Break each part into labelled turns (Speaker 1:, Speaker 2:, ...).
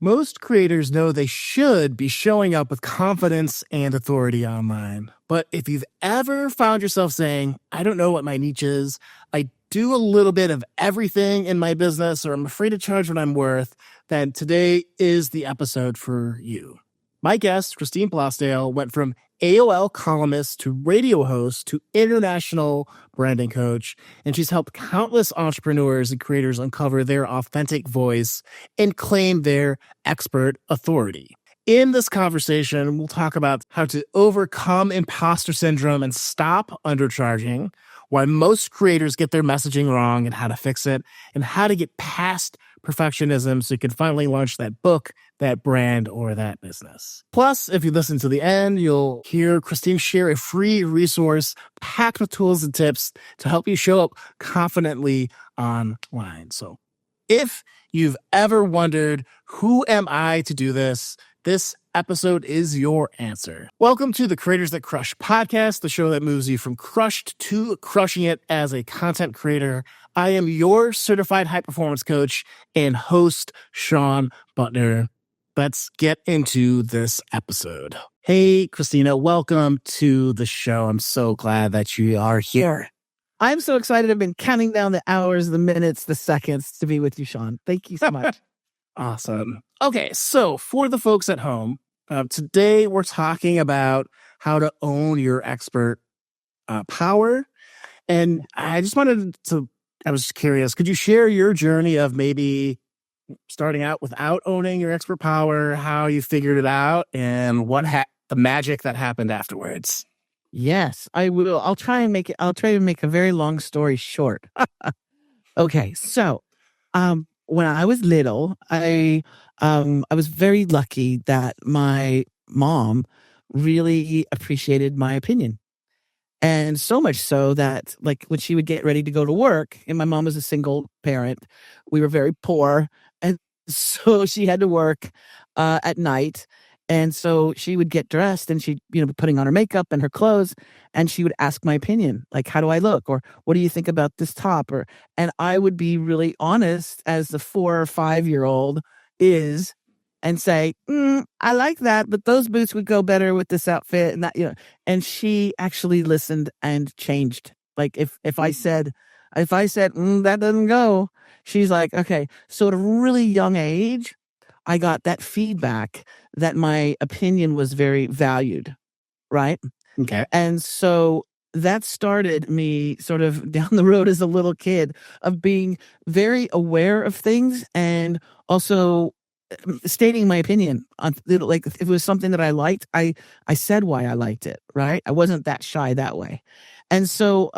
Speaker 1: Most creators know they should be showing up with confidence and authority online. But if you've ever found yourself saying, I don't know what my niche is, I do a little bit of everything in my business, or I'm afraid to charge what I'm worth, then today is the episode for you. My guest, Christine Blosdale, went from AOL columnist to radio host to international branding coach, and she's helped countless entrepreneurs and creators uncover their authentic voice and claim their expert authority. In this conversation, we'll talk about how to overcome imposter syndrome and stop undercharging, why most creators get their messaging wrong and how to fix it, and how to get past perfectionism so you can finally launch that book, that brand, or that business. Plus, if you listen to the end, you'll hear Christine share a free resource packed with tools and tips to help you show up confidently online. So if you've ever wondered, who am I to do this? This episode is your answer. Welcome to the Creators That Crush podcast, the show that moves you from crushed to crushing it as a content creator. I am your certified high performance coach and host, Shawn Buttner. Let's get into this episode. Hey, Christina, welcome to the show. I'm so glad that you are here.
Speaker 2: I'm so excited. I've been counting down the hours, the minutes, the seconds to be with you, Shawn. Thank you so much.
Speaker 1: Awesome. Okay, so for the folks at home, today we're talking about how to own your expert power. And I was curious, could you share your journey of maybe starting out without owning your expert power, how you figured it out, and the magic that happened afterwards?
Speaker 2: Yes, I will. I'll try to make a very long story short. Okay, so when I was little, I was very lucky that my mom really appreciated my opinion. And so much so that, like, when she would get ready to go to work, and my mom was a single parent, we were very poor. And so she had to work at night. And so she would get dressed and she'd, be putting on her makeup and her clothes, and she would ask my opinion, like, how do I look? Or what do you think about this top? And I would be really honest, as the 4 or 5-year-old is, and say, I like that, but those boots would go better with this outfit and that, and she actually listened and changed. Like if I said, that doesn't go, she's like, okay. So at a really young age, I got that feedback that my opinion was very valued. Right.
Speaker 1: Okay.
Speaker 2: And so that started me sort of down the road as a little kid of being very aware of things, and also stating my opinion on, like, if it was something that I liked, I said why I liked it. Right. I wasn't that shy that way. And so,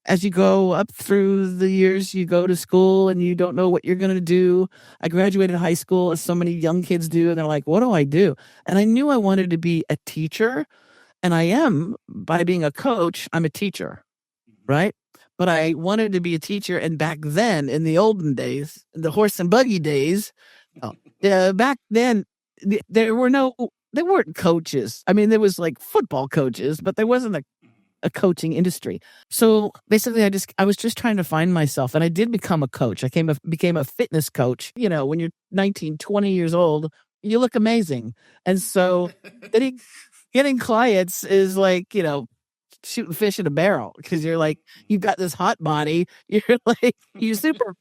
Speaker 2: as you go up through the years, you go to school and you don't know what you're going to do. I graduated high school, as so many young kids do, and they're like, what do I do? And I knew I wanted to be a teacher, and I am, by being a coach, I'm a teacher, right? But I wanted to be a teacher, and back then, in the olden days, the horse and buggy days, back then, there weren't coaches. I mean, there was like football coaches, but there wasn't a coaching industry. So basically I was just trying to find myself, and I did become a coach. I became a fitness coach. When you're 19, 20 years old, you look amazing. And so getting clients is like, shooting fish in a barrel, because you're like, you've got this hot body. You're like, you're super fit.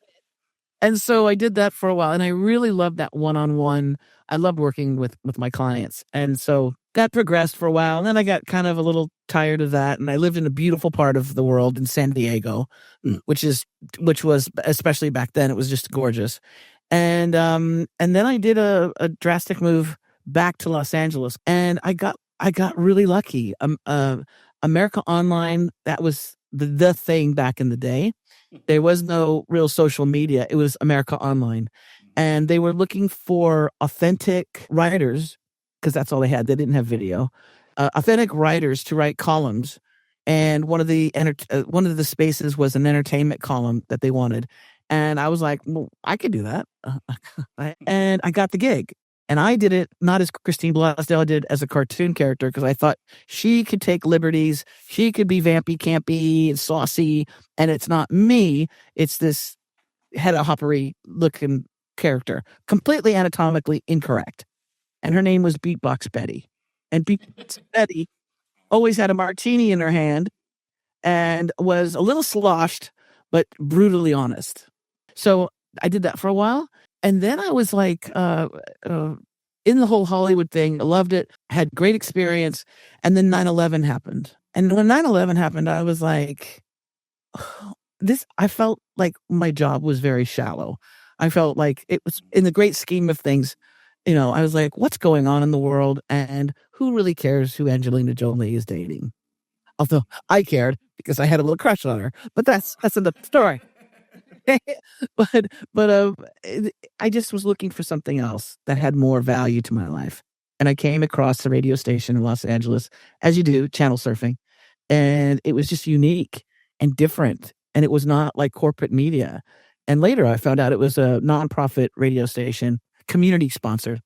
Speaker 2: And so I did that for a while, and I really loved that one-on-one. I loved working with my clients. And so that progressed for a while. And then I got kind of a little tired of that. And I lived in a beautiful part of the world in San Diego, which was, especially back then, it was just gorgeous. And then I did a drastic move back to Los Angeles, and I got really lucky. America Online, that was the thing back in the day. There was no real social media. It was America Online. And they were looking for authentic writers, because that's all they had. They didn't have video. Authentic writers to write columns. And one of the spaces was an entertainment column that they wanted. And I was like, well, I could do that. And I got the gig. And I did it not as Christine Blosdale did, as a cartoon character, because I thought she could take liberties. She could be vampy, campy, and saucy. And it's not me. It's this head of hoppery looking character, completely anatomically incorrect. And her name was Beatbox Betty. And Beatbox Betty always had a martini in her hand and was a little sloshed, but brutally honest. So I did that for a while. And then I was like, in the whole Hollywood thing, I loved it, had great experience. And then 9/11 happened. And when 9/11 happened, I was like, I felt like my job was very shallow. I felt like it was in the great scheme of things. I was like, what's going on in the world? And who really cares who Angelina Jolie is dating? Although I cared because I had a little crush on her, but that's another story. But I just was looking for something else that had more value to my life. And I came across a radio station in Los Angeles, as you do, channel surfing. And it was just unique and different. And it was not like corporate media. And later I found out it was a nonprofit radio station, community sponsored.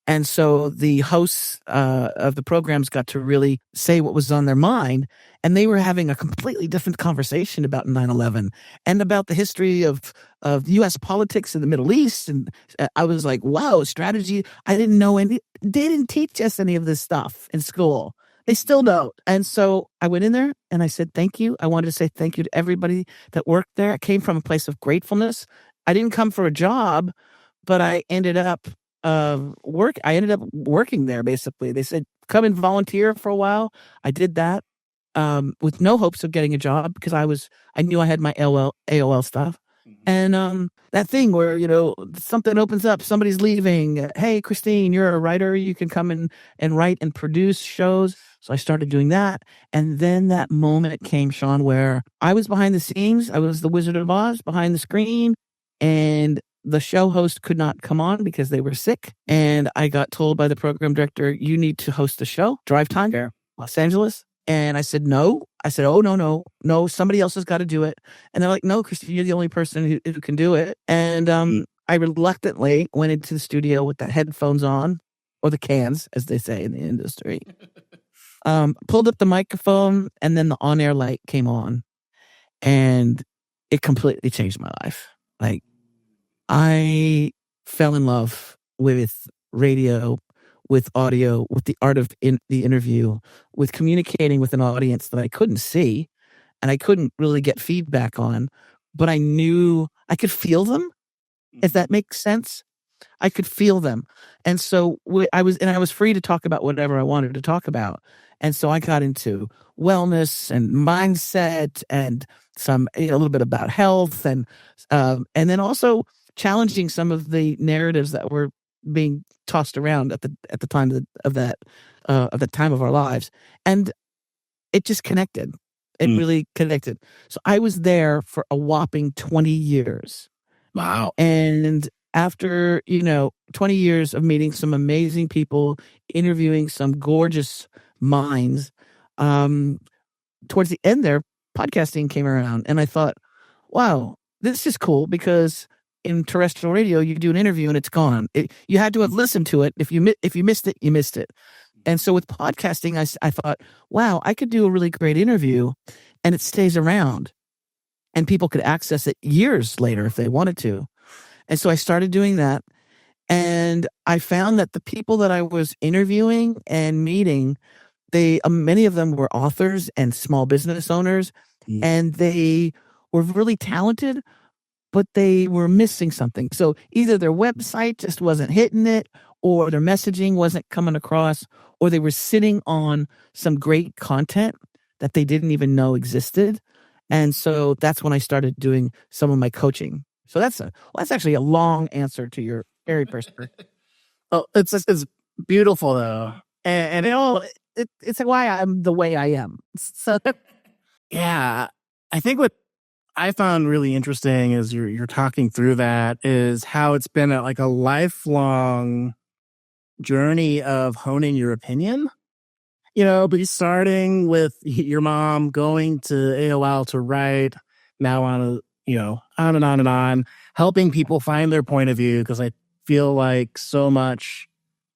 Speaker 2: And so the hosts of the programs got to really say what was on their mind. And they were having a completely different conversation about 9/11 and about the history of U.S. politics in the Middle East. And I was like, wow, strategy. I didn't know any, they didn't teach us any of this stuff in school. They still don't. And so I went in there and I said, thank you. I wanted to say thank you to everybody that worked there. I came from a place of gratefulness. I didn't come for a job, but I ended up working there. Basically, they said come and volunteer for a while. I did that with no hopes of getting a job because I knew I had my AOL stuff. And that thing where something opens up, somebody's leaving, hey Christine, you're a writer, you can come and write and produce shows. So I started doing that. And then that moment came, Shawn, where I was behind the scenes. I was the Wizard of Oz behind the screen, and the show host could not come on because they were sick. And I got told by the program director, you need to host the show, Drive Time there, Los Angeles. And I said, no. I said, oh, no, somebody else has got to do it. And they're like, no, Christine, you're the only person who can do it. And I reluctantly went into the studio with the headphones on, or the cans, as they say in the industry. Pulled up the microphone, and then the on-air light came on. And it completely changed my life. Like, I fell in love with radio, with audio, with the art of the interview, with communicating with an audience that I couldn't see and I couldn't really get feedback on, but I knew I could feel them, if that makes sense. I could feel them. And so I was free to talk about whatever I wanted to talk about. And so I got into wellness and mindset and a little bit about health and then also challenging some of the narratives that were being tossed around at the time of the time of our lives. And it just connected. It really connected. So I was there for a whopping 20 years.
Speaker 1: Wow.
Speaker 2: And after, 20 years of meeting some amazing people, interviewing some gorgeous minds, towards the end there, podcasting came around. And I thought, wow, this is cool because in terrestrial radio, you do an interview and it's gone. You had to have listened to it. If you missed it, you missed it. And so with podcasting, I thought, wow, I could do a really great interview and it stays around and people could access it years later if they wanted to. And so I started doing that. And I found that the people that I was interviewing and meeting, many of them were authors and small business owners, and they were really talented, but they were missing something. So either their website just wasn't hitting it, or their messaging wasn't coming across, or they were sitting on some great content that they didn't even know existed. And so that's when I started doing some of my coaching. So that's actually a long answer to your very first question.
Speaker 1: Oh, it's beautiful though, and
Speaker 2: It's why I'm the way I am. So
Speaker 1: yeah, I think what I found really interesting as you're talking through that is how it's been like a lifelong journey of honing your opinion. But starting with your mom going to AOL to write, now on and on, helping people find their point of view. Because I feel like so much,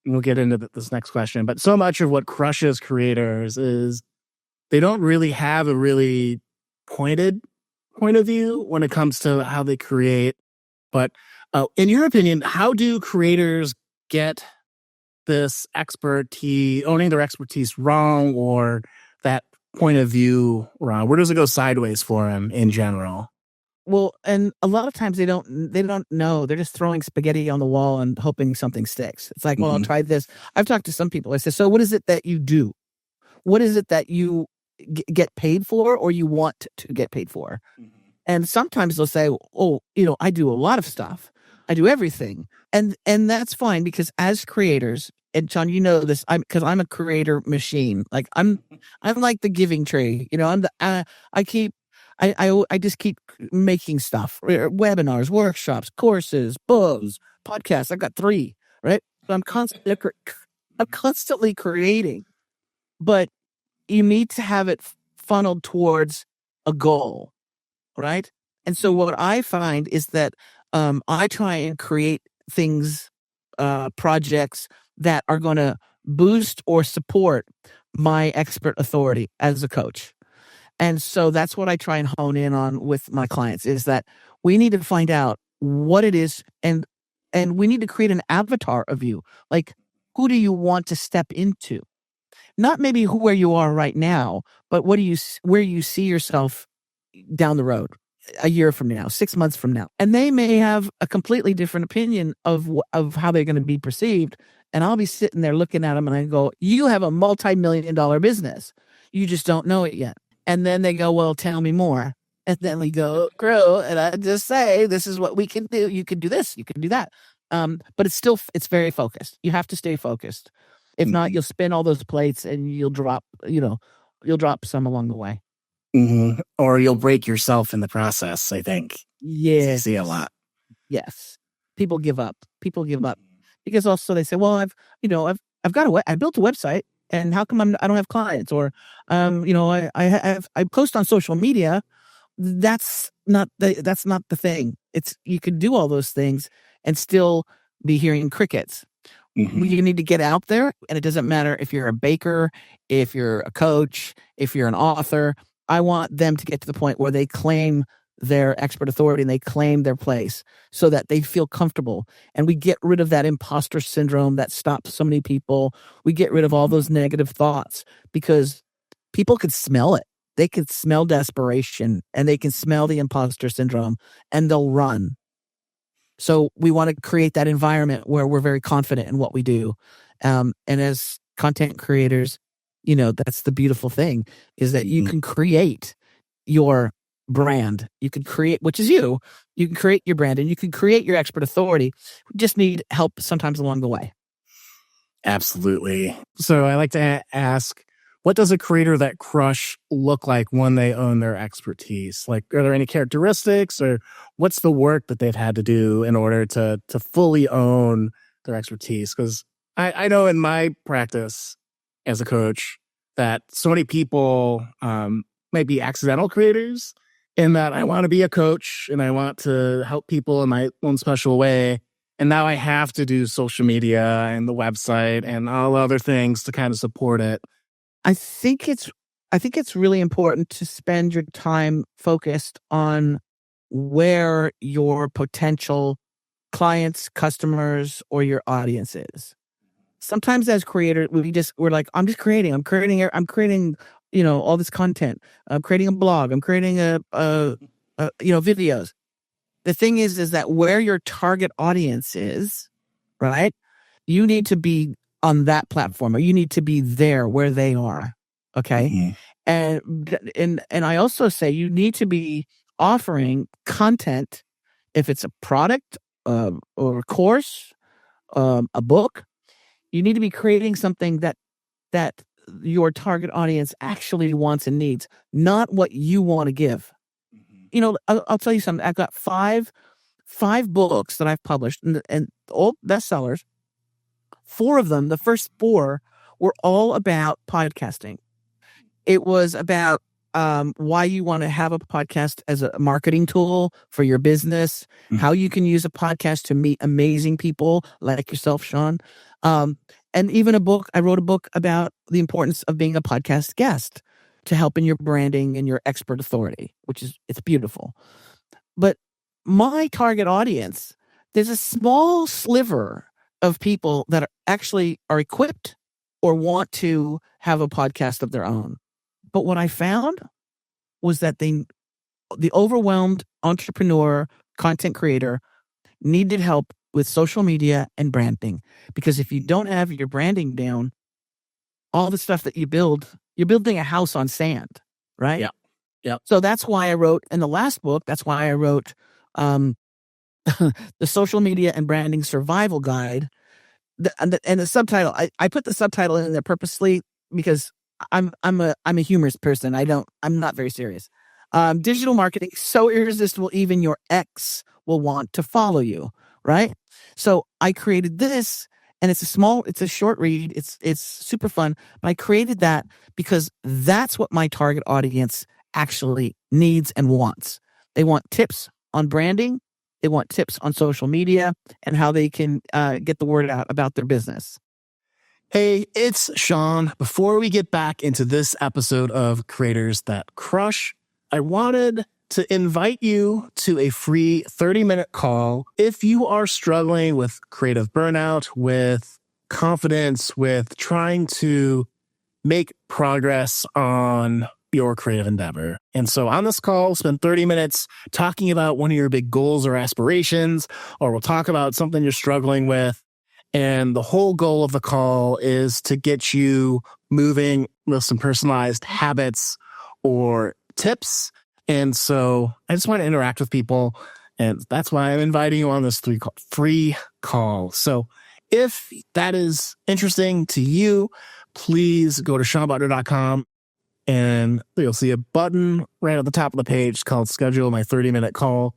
Speaker 1: and we'll get into this next question, but so much of what crushes creators is they don't really have a really pointed point of view when it comes to how they create. But In your opinion, how do creators get this expertise, owning their expertise wrong, or that point of view wrong? Where does it go sideways for them in general?
Speaker 2: Well, and a lot of times they don't know. They're just throwing spaghetti on the wall and hoping something sticks. It's like, well, I'll
Speaker 1: Mm-hmm.
Speaker 2: try this. I've talked to some people. I said, so what is it that you do? What is it that you get paid for or you want to get paid for? And sometimes they'll say, oh, I do a lot of stuff. I do everything. And that's fine because as creators, and Shawn, you know this, because I'm a creator machine. Like I'm like the giving tree. I'm the I keep I just keep making stuff, webinars, workshops, courses, books, podcasts. I've got 3, right? So I'm constantly creating, but you need to have it funneled towards a goal, right? And so what I find is that I try and create things, projects that are going to boost or support my expert authority as a coach. And so that's what I try and hone in on with my clients is that we need to find out what it is and we need to create an avatar of you. Like, who do you want to step into? Not maybe where you are right now, but where you see yourself down the road, a year from now, 6 months from now. And they may have a completely different opinion of how they're going to be perceived. And I'll be sitting there looking at them and I go, you have a multi-million-dollar business. You just don't know it yet. And then they go, well, tell me more. And then we go, grow. And I just say, this is what we can do. You can do this. You can do that. But it's very focused. You have to stay focused. If not, you'll spin all those plates and you'll drop some along the way.
Speaker 1: Mm-hmm. Or you'll break yourself in the process, I think.
Speaker 2: Yeah.
Speaker 1: I see a lot.
Speaker 2: Yes. People give up. Because also they say, well, I've I built a website and how come I don't have clients? Or, I post on social media. That's not the thing. You can do all those things and still be hearing crickets.
Speaker 1: Mm-hmm.
Speaker 2: You need to get out there, and it doesn't matter if you're a baker, if you're a coach, if you're an author. I want them to get to the point where they claim their expert authority and they claim their place so that they feel comfortable. And we get rid of that imposter syndrome that stops so many people. We get rid of all those negative thoughts because people could smell it. They could smell desperation and they can smell the imposter syndrome and they'll run. So we want to create that environment where we're very confident in what we do. And as content creators, that's the beautiful thing is that you can create your brand. You can create, which is you can create your brand and you can create your expert authority. We just need help sometimes along the way.
Speaker 1: Absolutely. So I like to ask, what does a creator that crush look like when they own their expertise? Like, are there any characteristics or what's the work that they've had to do in order to fully own their expertise? Because I know in my practice as a coach that so many people might be accidental creators in that I want to be a coach and I want to help people in my own special way. And now I have to do social media and the website and all other things to kind of support it.
Speaker 2: I think it's really important to spend your time focused on where your potential clients, customers, or your audience is. Sometimes as creators, we're like, I'm creating, all this content. I'm creating a blog. I'm creating videos. The thing is that where your target audience is, right? You need to be on that platform or you need to be there where they are. Okay. Mm-hmm. And I also say you need to be offering content if it's a product or a course, a book. You need to be creating something that your target audience actually wants and needs, not what you want to give. I'll tell you something. I've got five books that I've published and all bestsellers. 4 of them, the first 4 were all about podcasting. It was about why you want to have a podcast as a marketing tool for your business, how you can use a podcast to meet amazing people like yourself, Shawn. And even I wrote a book about the importance of being a podcast guest to help in your branding and your expert authority, it's beautiful. But my target audience, there's a small sliver of people that are equipped or want to have a podcast of their own. But what I found was that the overwhelmed entrepreneur, content creator needed help with social media and branding. Because if you don't have your branding down, all the stuff that you build, you're building a house on sand, right?
Speaker 1: Yeah. Yeah.
Speaker 2: So that's why I wrote in the last book, that's why I wrote the Social Media and Branding Survival Guide. And the subtitle, I put the subtitle in there purposely because I'm a humorous person. I'm not very serious. Digital marketing so irresistible, even your ex will want to follow you, right? So I created this, and it's a short read. It's super fun. But I created that because that's what my target audience actually needs and wants. They want tips on branding. They want tips on social media and how they can get the word out about their business.
Speaker 1: Hey, it's Shawn. Before we get back into this episode of Creators That Crush, I wanted to invite you to a free 30-minute call if you are struggling with creative burnout, with confidence, with trying to make progress on your creative endeavor. And so on this call, we'll spend 30 minutes talking about one of your big goals or aspirations, or we'll talk about something you're struggling with. And the whole goal of the call is to get you moving with some personalized habits or tips. And so I just want to interact with people. And that's why I'm inviting you on this free call. So if that is interesting to you, please go to ShawnButtner.com and you'll see a button right at the top of the page called Schedule My 30-Minute Call.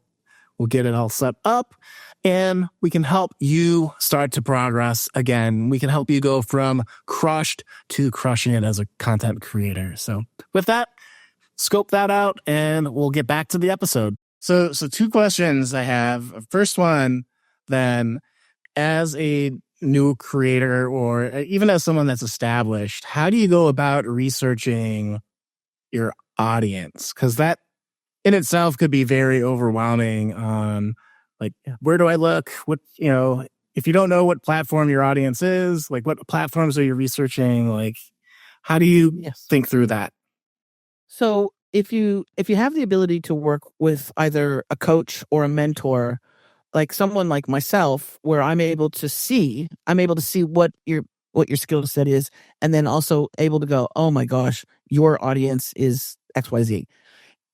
Speaker 1: We'll get it all set up and we can help you start to progress again. We can help you go from crushed to crushing it as a content creator. So with that, scope that out and we'll get back to the episode. So two questions I have. First one, then, as a new creator or even as someone that's established, how do you go about researching your audience? Because that in itself could be very overwhelming on like, where do I look? What, if you don't know what platform your audience is, like what platforms are you researching? Like, how do you think through that?
Speaker 2: So if you have the ability to work with either a coach or a mentor, like someone like myself, where I'm able to see what your skill set is, and then also able to go, oh my gosh, your audience is XYZ.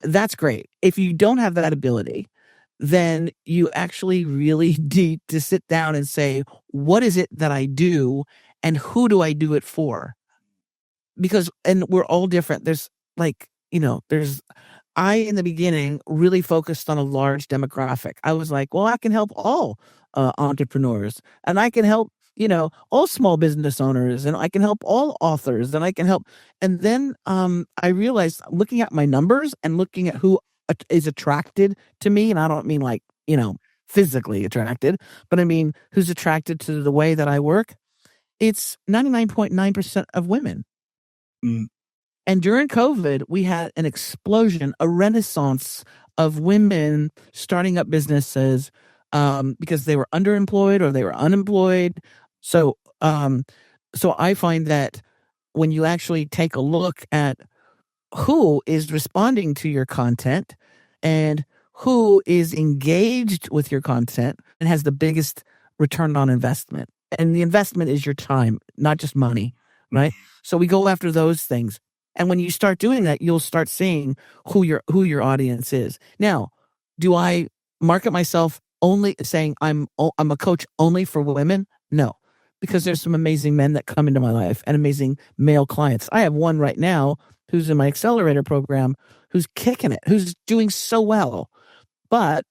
Speaker 2: That's great. If you don't have that ability, then you actually really need to sit down and say, what is it that I do and who do I do it for? Because, and we're all different. I, in the beginning, really focused on a large demographic. I was like, well, I can help all entrepreneurs, and I can help, all small business owners, and I can help all authors, and I can help. And then I realized, looking at my numbers and looking at who is attracted to me, and I don't mean like, physically attracted, but I mean who's attracted to the way that I work, it's 99.9% of women.
Speaker 1: Mm.
Speaker 2: And during COVID, we had an explosion, a renaissance of women starting up businesses because they were underemployed or they were unemployed. So I find that when you actually take a look at who is responding to your content and who is engaged with your content and has the biggest return on investment. And the investment is your time, not just money, right? So we go after those things. And when you start doing that, you'll start seeing who your audience is. Now, do I market myself only saying I'm a coach only for women? No, because there's some amazing men that come into my life and amazing male clients. I have one right now who's in my accelerator program, who's kicking it, who's doing so well. But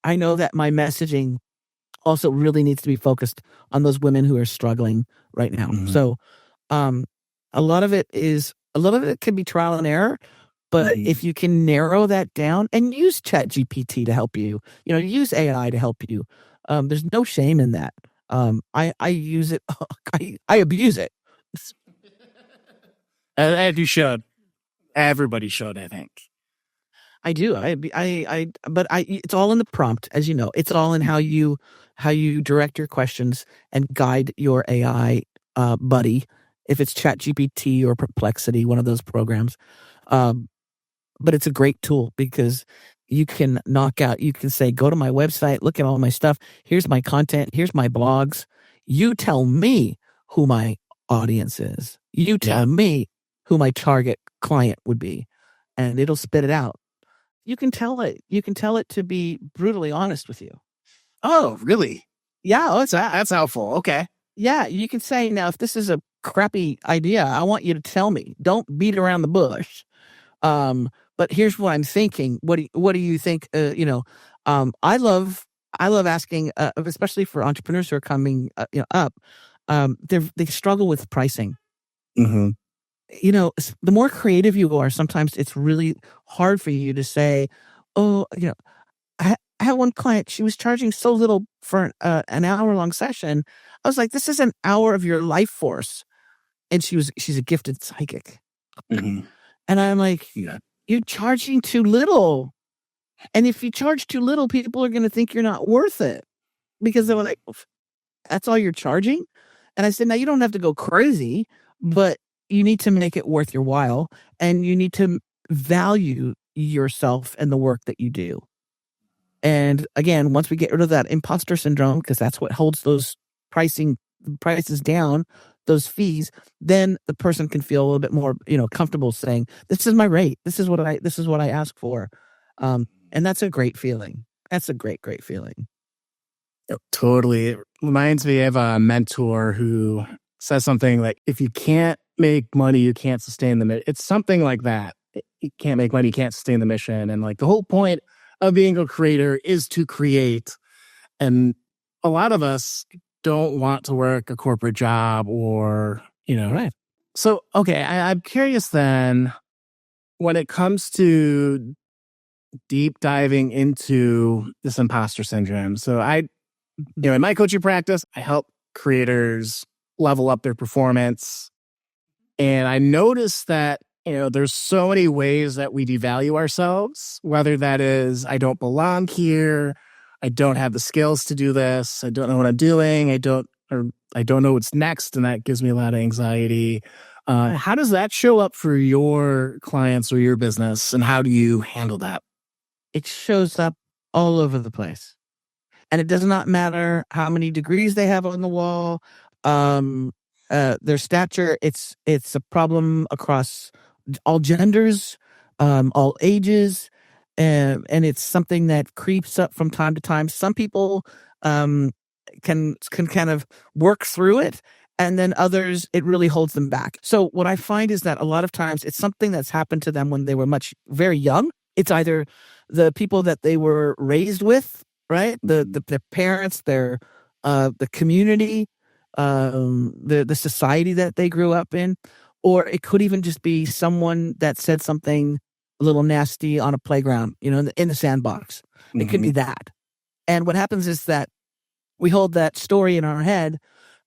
Speaker 2: I know that my messaging also really needs to be focused on those women who are struggling right now. Mm-hmm. So a lot of it can be trial and error, but if you can narrow that down and use ChatGPT to help you, use AI to help you, there's no shame in that. I use it. I abuse it.
Speaker 1: And you should. Everybody should, I think.
Speaker 2: I do. But it's all in the prompt, as you know. It's all in how you direct your questions and guide your AI buddy, if it's ChatGPT or Perplexity, one of those programs. Um, but it's a great tool because you can you can say, go to my website, look at all my stuff. Here's my content. Here's my blogs. You tell me who my audience is. You tell me who my target client would be, and it'll spit it out. You can tell it to be brutally honest with you.
Speaker 1: Oh, really?
Speaker 2: Yeah. Oh,
Speaker 1: That's helpful. Okay.
Speaker 2: yeah. You can say, now, if this is a crappy idea, I want you to tell me. Don't beat around the bush. But here's what I'm thinking. What do you think? I love asking, especially for entrepreneurs who are coming up. They struggle with pricing.
Speaker 1: Mm-hmm.
Speaker 2: The more creative you are, sometimes it's really hard for you to say, oh, I had one client, she was charging so little for an hour-long session. I was like, this is an hour of your life force. And she's a gifted psychic.
Speaker 1: Mm-hmm.
Speaker 2: And I'm like, you're charging too little. And if you charge too little, people are going to think you're not worth it, because they were like, that's all you're charging? And I said, now, you don't have to go crazy, but you need to make it worth your while, and you need to value yourself and the work that you do. And again, once we get rid of that imposter syndrome, because that's what holds those prices down, those fees, then the person can feel a little bit more, comfortable saying, this is my rate. This is what I ask for. And that's a great feeling. That's a great, great feeling.
Speaker 1: Totally. It reminds me of a mentor who says something like, if you can't make money, you can't sustain the mission. It's something like that. You can't make money, you can't sustain the mission. And like, the whole point of being a creator is to create. And a lot of us don't want to work a corporate job or,
Speaker 2: Right.
Speaker 1: So, okay, I'm curious then, when it comes to deep diving into this imposter syndrome. So in my coaching practice, I help creators level up their performance. And I noticed that, there's so many ways that we devalue ourselves, whether that is, I don't belong here, I don't have the skills to do this, I don't know what I'm doing, I don't know what's next, and that gives me a lot of anxiety. How does that show up for your clients or your business, and how do you handle that?
Speaker 2: It shows up all over the place. And it does not matter how many degrees they have on the wall, their stature. It's a problem across all genders, all ages, and it's something that creeps up from time to time. Some people can kind of work through it, and then others, it really holds them back. So what I find is that a lot of times it's something that's happened to them when they were very young. It's either the people that they were raised with, right? The parents, the community, the society that they grew up in, or it could even just be someone that said something a little nasty on a playground, in the sandbox. It could be that. And what happens is that we hold that story in our head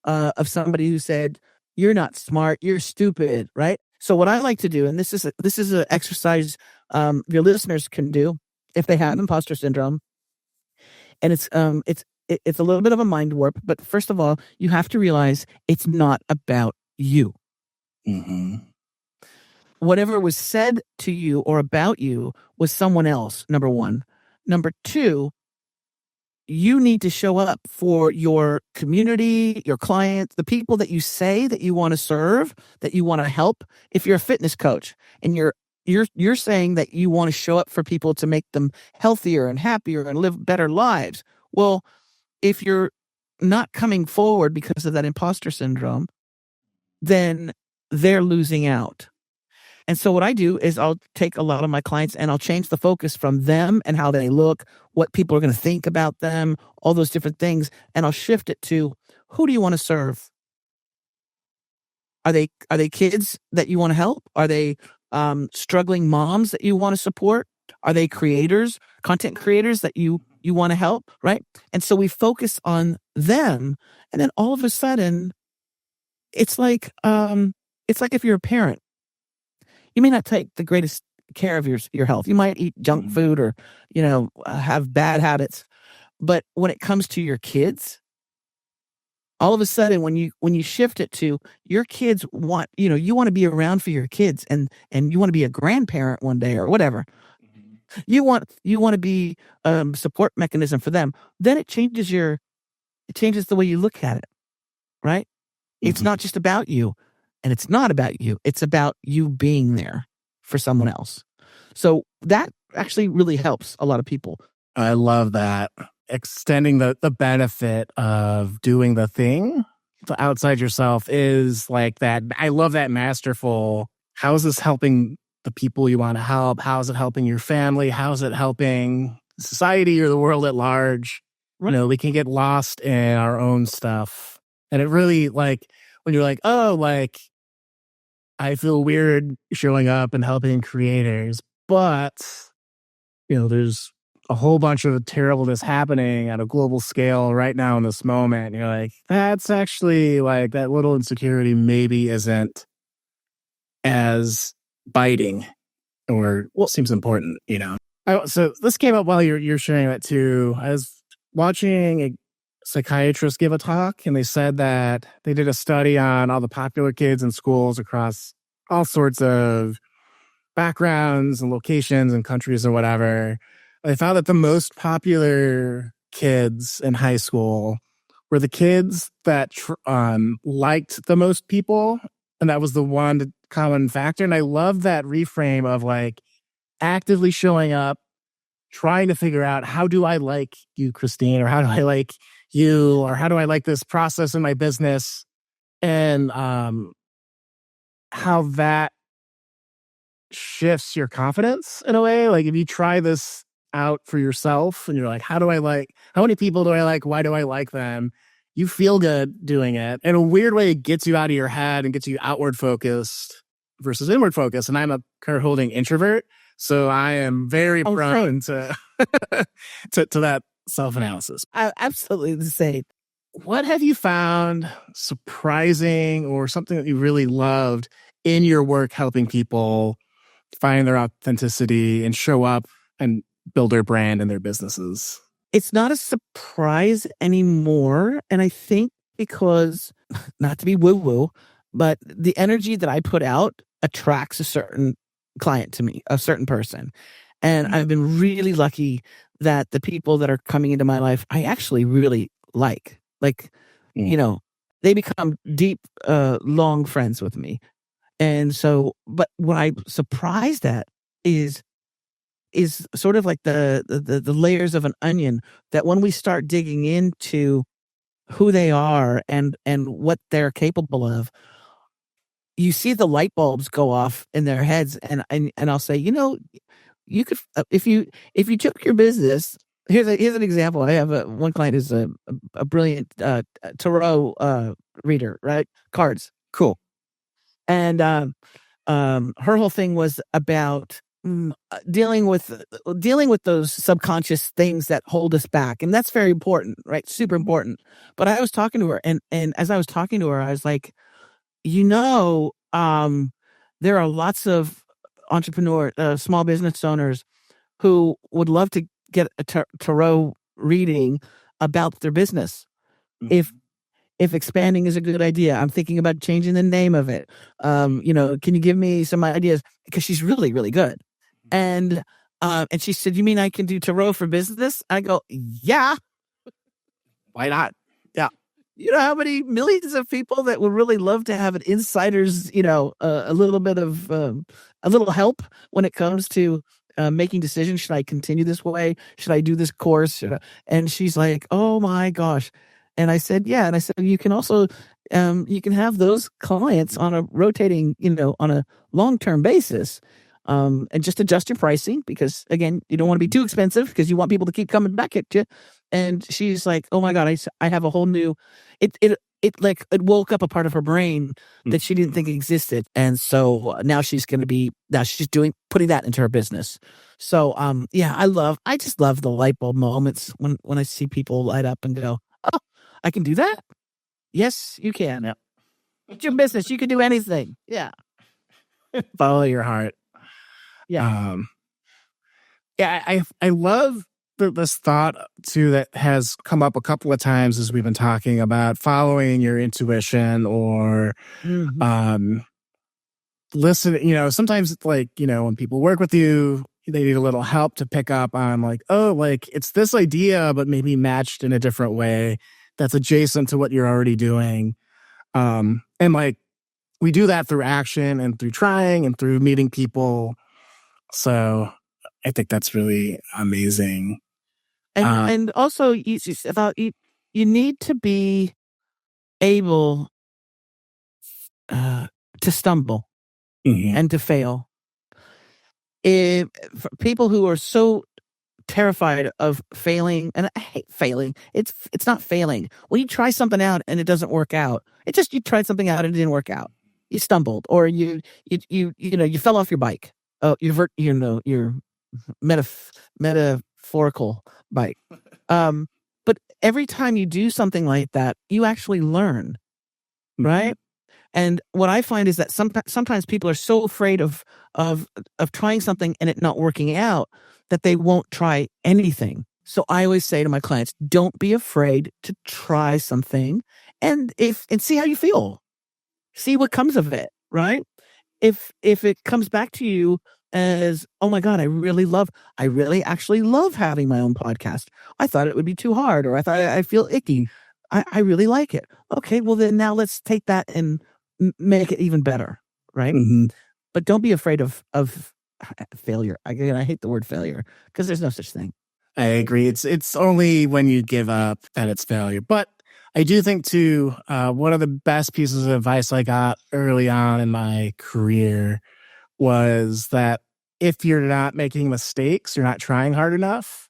Speaker 2: of somebody who said, "You're not smart, you're stupid," right? So what I like to do, and this is an exercise your listeners can do if they have imposter syndrome, and it's a little bit of a mind warp. But first of all, you have to realize it's not about you.
Speaker 1: Mm-hmm.
Speaker 2: Whatever was said to you or about you was someone else, number one. Number two, you need to show up for your community, your clients, the people that you say that you want to serve, that you want to help. If you're a fitness coach and you're saying that you want to show up for people to make them healthier and happier and live better lives. Well, if you're not coming forward because of that imposter syndrome, then they're losing out. And so what I do is I'll take a lot of my clients and I'll change the focus from them and how they look, what people are going to think about them, all those different things. And I'll shift it to, who do you want to serve? Are they kids that you want to help? Are they struggling moms that you want to support? Are they creators, content creators that you want to help? Right. And so we focus on them. And then all of a sudden, it's like if you're a parent, you may not take the greatest care of your health. You might eat junk food or, have bad habits. But when it comes to your kids, all of a sudden when you shift it to your kids want, you want to be around for your kids and you want to be a grandparent one day or whatever. You want to be support mechanism for them. Then it changes the way you look at it, right? It's not just about you, and it's not about you. It's about you being there for someone else. So that actually really helps a lot of people.
Speaker 1: I love that. Extending the benefit of doing the thing outside yourself is like that. I love that masterful. How is this helping the people you want to help? How is it helping your family? How is it helping society or the world at large? We can get lost in our own stuff. And it really, like, when you're like, oh, like, I feel weird showing up and helping creators, but, there's a whole bunch of terribleness happening at a global scale right now in this moment. And you're like, that's actually, like, that little insecurity maybe isn't as biting or seems important, So this came up while you're sharing that too. I was watching a psychiatrist give a talk, and they said that they did a study on all the popular kids in schools across all sorts of backgrounds and locations and countries or whatever. They found that the most popular kids in high school were the kids that liked the most people, and that was the one common factor. And I love that reframe of like actively showing up, trying to figure out, how do I like you, Christine, or how do I like you, or how do I like this process in my business, and how that shifts your confidence in a way. Like, if you try this out for yourself and you're like, how many people do I like? Why do I like them? You feel good doing it. In a weird way, it gets you out of your head and gets you outward focused versus inward focused. And I'm a card-holding introvert, so I am very prone to that self-analysis.
Speaker 2: Absolutely the same.
Speaker 1: What have you found surprising or something that you really loved in your work helping people find their authenticity and show up and build their brand and their businesses?
Speaker 2: It's not a surprise anymore. And I think because, not to be woo-woo, but the energy that I put out attracts a certain client to me, a certain person. And I've been really lucky that the people that are coming into my life, I actually really like, they become deep, long friends with me. And so, but what I'm surprised at is sort of like the layers of an onion, that when we start digging into who they are and what they're capable of, you see the light bulbs go off in their heads. And I'll say, you could, if you took your business, here's an example. I have one client who's a brilliant tarot reader, right? Cards.
Speaker 1: Cool.
Speaker 2: And her whole thing was about dealing with those subconscious things that hold us back, and that's very important, right? Super important. But I was talking to her, and as I was talking to her, I was like, there are lots of small business owners who would love to get a tarot reading about their business. If expanding is a good idea, I'm thinking about changing the name of it. Can you give me some ideas? Because she's really, really good. And she said, you mean I can do tarot for business? I go, yeah.
Speaker 1: Why not?
Speaker 2: Yeah. You know how many millions of people that would really love to have an insider's, a little bit of a little help when it comes to making decisions. Should I continue this way? Should I do this course? And she's like, oh my gosh. And I said, yeah. And I said, you can also, you can have those clients on a rotating, on a long-term basis, and just adjust your pricing, because again, you don't want to be too expensive because you want people to keep coming back at you. And she's like, oh my God, I have a whole new, it woke up a part of her brain that she didn't think existed. And so now she's putting that into her business. So, I just love the light bulb moments when I see people light up and go, oh, I can do that. Yes, you can.
Speaker 1: Yep.
Speaker 2: It's your business. You can do anything. Yeah.
Speaker 1: Follow your heart.
Speaker 2: Yeah.
Speaker 1: Yeah, I love this thought too that has come up a couple of times as we've been talking about following your intuition or
Speaker 2: Mhm.
Speaker 1: listen. Sometimes it's like, when people work with you, they need a little help to pick up on like, oh, like it's this idea, but maybe matched in a different way that's adjacent to what you're already doing. And like we do that through action and through trying and through meeting people. So I think that's really amazing.
Speaker 2: And also you need to be able to stumble
Speaker 1: Mhm.
Speaker 2: and to fail. For people who are so terrified of failing, and I hate failing. It's not failing. When you try something out and it doesn't work out, it's just you tried something out and it didn't work out. You stumbled, or you fell off your bike. Oh, your metaphorical bike. Um, but every time you do something like that, you actually learn, right? And what I find is that sometimes people are so afraid of trying something and it not working out that they won't try anything. So I always say to my clients, don't be afraid to try something and see how you feel. See what comes of it, right? If it comes back to you as, oh my God, I really actually love having my own podcast. I thought it would be too hard, or I thought I feel icky. I really like it. Okay, well then now let's take that and make it even better, right?
Speaker 1: Mhm.
Speaker 2: But don't be afraid of failure. Again, I hate the word failure because there's no such thing.
Speaker 1: I agree. It's only when you give up that it's failure. But I do think too, one of the best pieces of advice I got early on in my career was that if you're not making mistakes, you're not trying hard enough.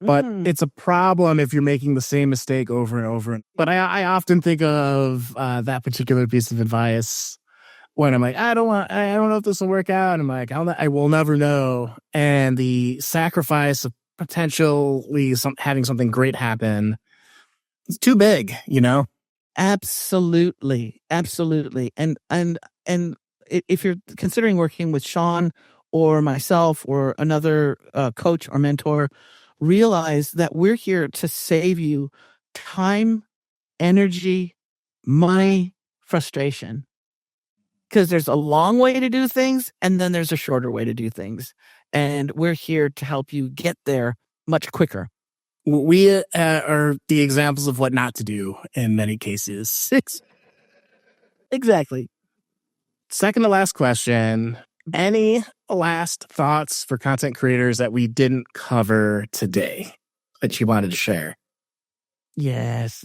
Speaker 1: But
Speaker 2: Mm.
Speaker 1: it's a problem if you're making the same mistake over and over. But I often think of that particular piece of advice when I'm like, I don't know if this will work out. And I'm like, I will never know. And the sacrifice of potentially having something great happen, it's too big,
Speaker 2: Absolutely, absolutely. And if you're considering working with Shawn or myself or another coach or mentor, realize that we're here to save you time, energy, money, frustration. Because there's a long way to do things, and then there's a shorter way to do things. And we're here to help you get there much quicker.
Speaker 1: We are the examples of what not to do in many cases.
Speaker 2: Exactly.
Speaker 1: Second to last question. Any last thoughts for content creators that we didn't cover today that you wanted to share?
Speaker 2: Yes.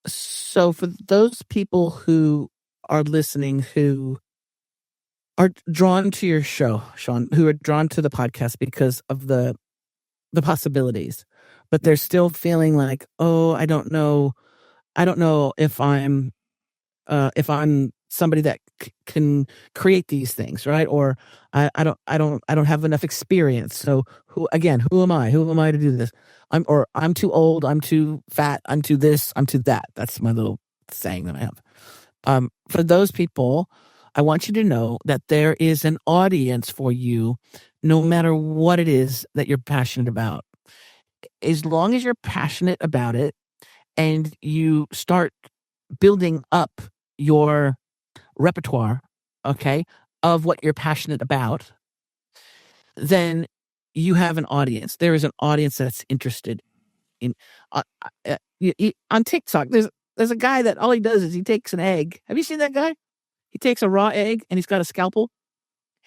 Speaker 2: So for those people who are listening who are drawn to your show, Shawn, who are drawn to the podcast because of the possibilities, but they're still feeling like, oh, I don't know if I'm somebody that can create these things, right? Or I don't have enough experience. So who am I? Who am I to do this? I'm too old. I'm too fat. I'm too this. I'm too that. That's my little saying that I have. For those people, I want you to know that there is an audience for you, no matter what it is that you're passionate about. As long as you're passionate about it and you start building up your repertoire, okay, of what you're passionate about, then you have an audience. There is an audience that's interested in. On TikTok, there's a guy that all he does is he takes an egg. Have you seen that guy? He takes a raw egg and he's got a scalpel.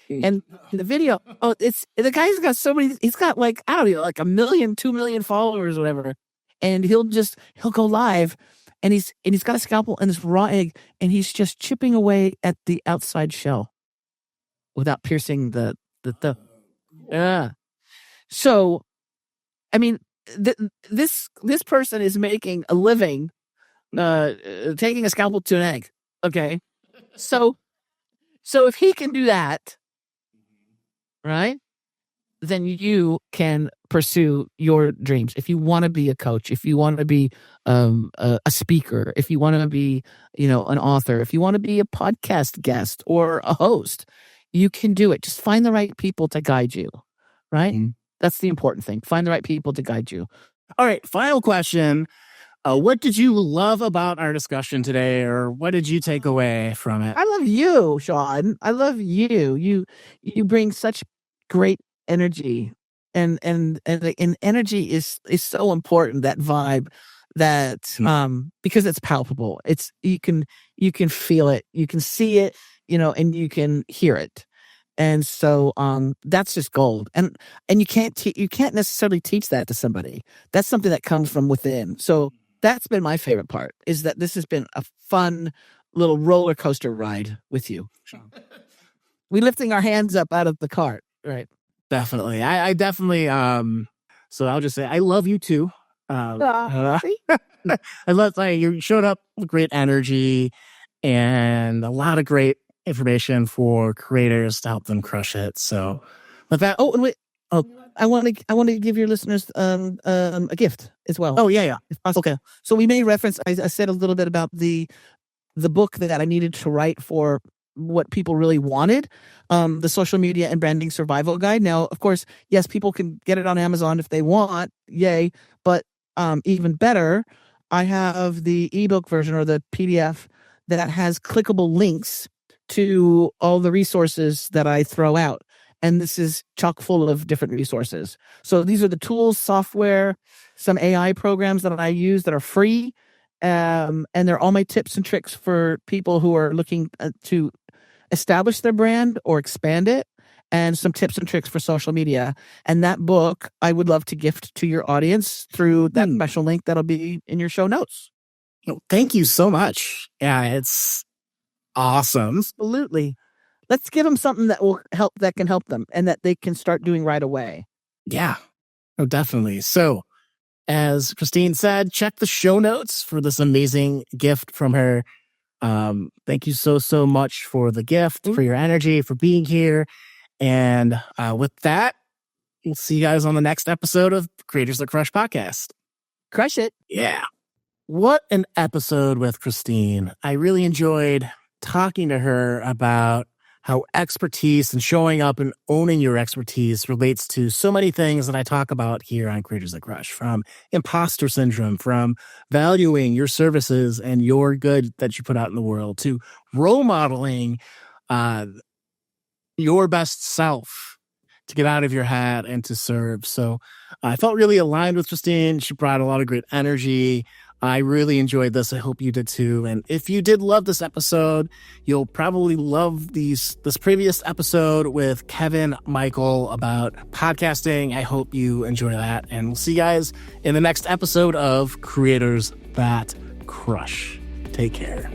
Speaker 2: And in the video, it's the guy's got so many. He's got like, I don't know, like 1 million, 2 million followers, or whatever. And he'll go live, and he's got a scalpel and this raw egg, and he's just chipping away at the outside shell without piercing the. Yeah. So, I mean, this person is making a living, taking a scalpel to an egg. Okay, so if he can do that, right? Then you can pursue your dreams. If you want to be a coach, if you want to be a speaker, if you want to be, an author, if you want to be a podcast guest or a host, You can do it. Just find the right people to guide you, right?
Speaker 1: Mm-hmm.
Speaker 2: That's the important thing. Find the right people to guide you.
Speaker 1: All right, final question. What did you love about our discussion today, or what did you take away from it?
Speaker 2: I love you, Shawn. I love you. You bring such great energy, and energy is so important. That vibe, that because it's palpable. It's you can feel it, you can see it, and you can hear it. And so that's just gold. And you can't necessarily teach that to somebody. That's something that comes from within. So that's been my favorite part, is that this has been a fun little roller coaster ride with you. We lifting our hands up out of the cart, right?
Speaker 1: Definitely. I definitely so I'll just say I love you too.
Speaker 2: See?
Speaker 1: I love you showed up with great energy and a lot of great information for creators to help them crush it. So with that,
Speaker 2: and wait, I want to give your listeners a gift as well.
Speaker 1: Oh yeah.
Speaker 2: If possible. Okay. So we may reference. I said a little bit about the book that I needed to write for what people really wanted, the social media and branding survival guide. Now, of course, yes, people can get it on Amazon if they want. Yay! But even better, I have the ebook version, or the PDF, that has clickable links to all the resources that I throw out. And this is chock full of different resources. So these are the tools, software, some AI programs that I use that are free. And they're all my tips and tricks for people who are looking to establish their brand or expand it, and some tips and tricks for social media. And that book I would love to gift to your audience through that special link that'll be in your show notes.
Speaker 1: Thank you so much. Yeah, it's awesome.
Speaker 2: Absolutely. Let's give them something that can help them, and that they can start doing right away.
Speaker 1: Yeah, definitely. So, as Christine said, check the show notes for this amazing gift from her. Thank you so much for the gift, for your energy, for being here. And with that, we'll see you guys on the next episode of Creators That Crush podcast.
Speaker 2: Crush it.
Speaker 1: Yeah. What an episode with Christine. I really enjoyed talking to her about how expertise and showing up and owning your expertise relates to so many things that I talk about here on Creators That Crush, from imposter syndrome, from valuing your services and your good that you put out in the world, to role modeling your best self, to get out of your head and to serve. So I felt really aligned with Christine. She brought a lot of great energy. I really enjoyed this. I hope you did too. And if you did love this episode, you'll probably love this previous episode with Kevin Michael about podcasting. I hope you enjoy that. And we'll see you guys in the next episode of Creators That Crush. Take care.